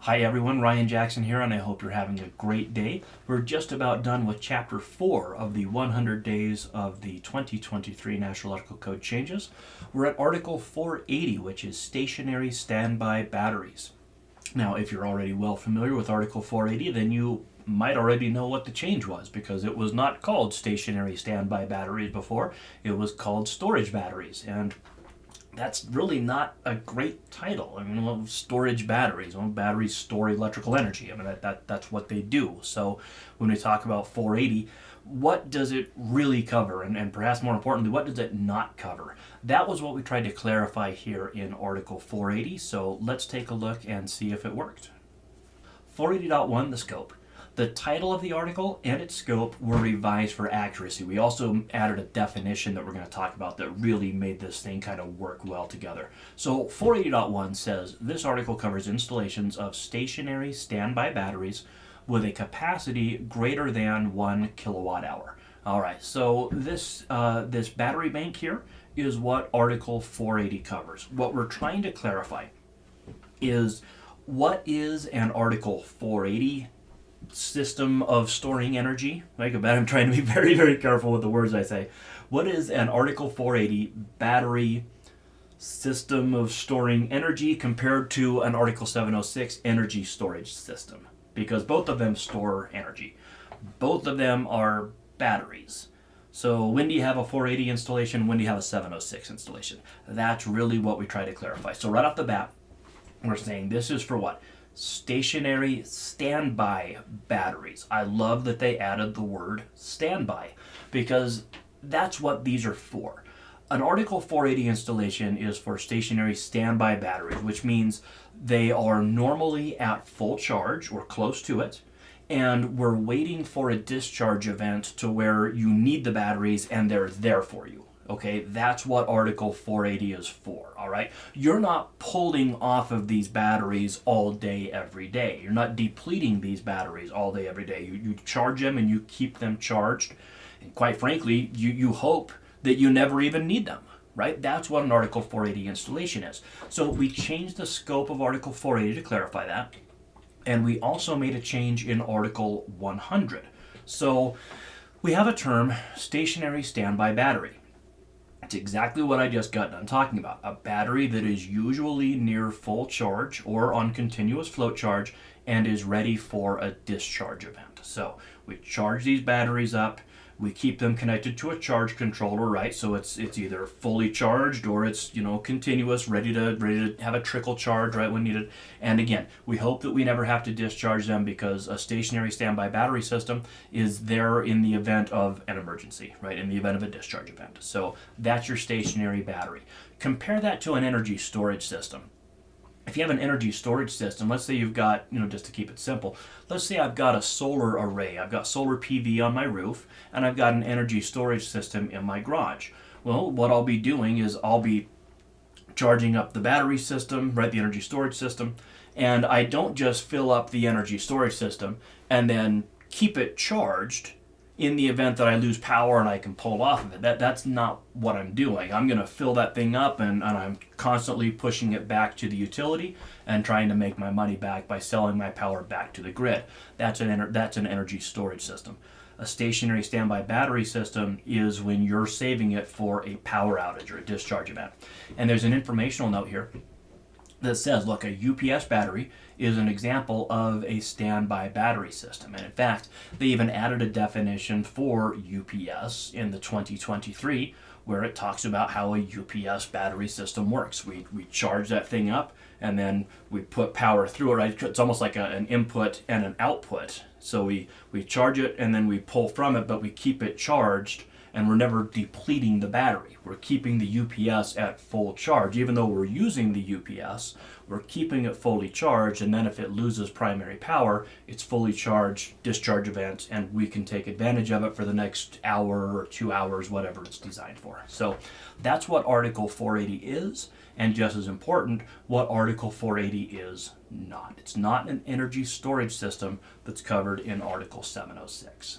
Hi everyone, Ryan Jackson here, and I hope you're having a great day. We're just about done with Chapter 4 of the 100 Days of the 2023 National Electrical Code changes. We're at Article 480, which is Stationary Standby Batteries. Now, if you're already well familiar with Article 480, then you might already know what the change was, because it was not called Stationary Standby Batteries before. It was called Storage Batteries, and that's really not a great title. I mean, storage batteries. Batteries store electrical energy. I mean, that's what they do. So when we talk about 480, what does it really cover? And perhaps more importantly, what does it not cover? That was what we tried to clarify here in Article 480. So let's take a look and see if it worked. 480.1, the scope. The title of the article and its scope were revised for accuracy. We also added a definition that we're going to talk about that really made this thing kind of work well together. So 480.1 says this article covers installations of stationary standby batteries with a capacity greater than 1 kilowatt hour. All right, so this battery bank here is what Article 480 covers. What we're trying to clarify is what is an Article 480 system of storing energy. I'm trying to be very, very careful with the words I say. What is an Article 480 battery system of storing energy compared to an Article 706 energy storage system? Because both of them store energy. Both of them are batteries. So when do you have a 480 installation? When do you have a 706 installation? That's really what we try to clarify. So right off the bat, we're saying this is for what? Stationary standby batteries. I love that they added the word standby, because that's what these are for. An Article 480 installation is for stationary standby batteries, which means they are normally at full charge or close to it, and we're waiting for a discharge event to where you need the batteries and they're there for you. Okay, that's what Article 480 is for, all right? You're not pulling off of these batteries all day, every day. You're not depleting these batteries all day, every day. You charge them and you keep them charged. And quite frankly, you hope that you never even need them, right? That's what an Article 480 installation is. So we changed the scope of Article 480 to clarify that. And we also made a change in Article 100. So we have a term, stationary standby battery. It's exactly what I just got done talking about. A battery that is usually near full charge or on continuous float charge and is ready for a discharge event. So we charge these batteries up. We keep them connected to a charge controller, right? So it's either fully charged or it's, continuous, ready to have a trickle charge right when needed. And again, we hope that we never have to discharge them, because a stationary standby battery system is there in the event of an emergency, right? In the event of a discharge event. So that's your stationary battery. Compare that to an energy storage system. If you have an energy storage system, let's say you've got, just to keep it simple, let's say I've got a solar array. I've got solar PV on my roof, and I've got an energy storage system in my garage. Well, what I'll be doing is I'll be charging up the battery system, right, the energy storage system, and I don't just fill up the energy storage system and then keep it charged in the event that I lose power and I can pull off of it. That's not what I'm doing. I'm going to fill that thing up, and I'm constantly pushing it back to the utility and trying to make my money back by selling my power back to the grid. That's an energy storage system. A stationary standby battery system is when you're saving it for a power outage or a discharge event. And there's an informational note here that says, look, a UPS battery is an example of a standby battery system. And in fact, they even added a definition for UPS in the 2023, where it talks about how a UPS battery system works. We charge that thing up, and then we put power through it, right? It's almost like an input and an output. So we charge it, and then we pull from it, but we keep it charged, and we're never depleting the battery. We're keeping the UPS at full charge. Even though we're using the UPS, we're keeping it fully charged, and then if it loses primary power, it's fully charged, discharge event, and we can take advantage of it for the next hour or 2 hours, whatever it's designed for. So that's what Article 480 is, and just as important, what Article 480 is not. It's not an energy storage system that's covered in Article 706.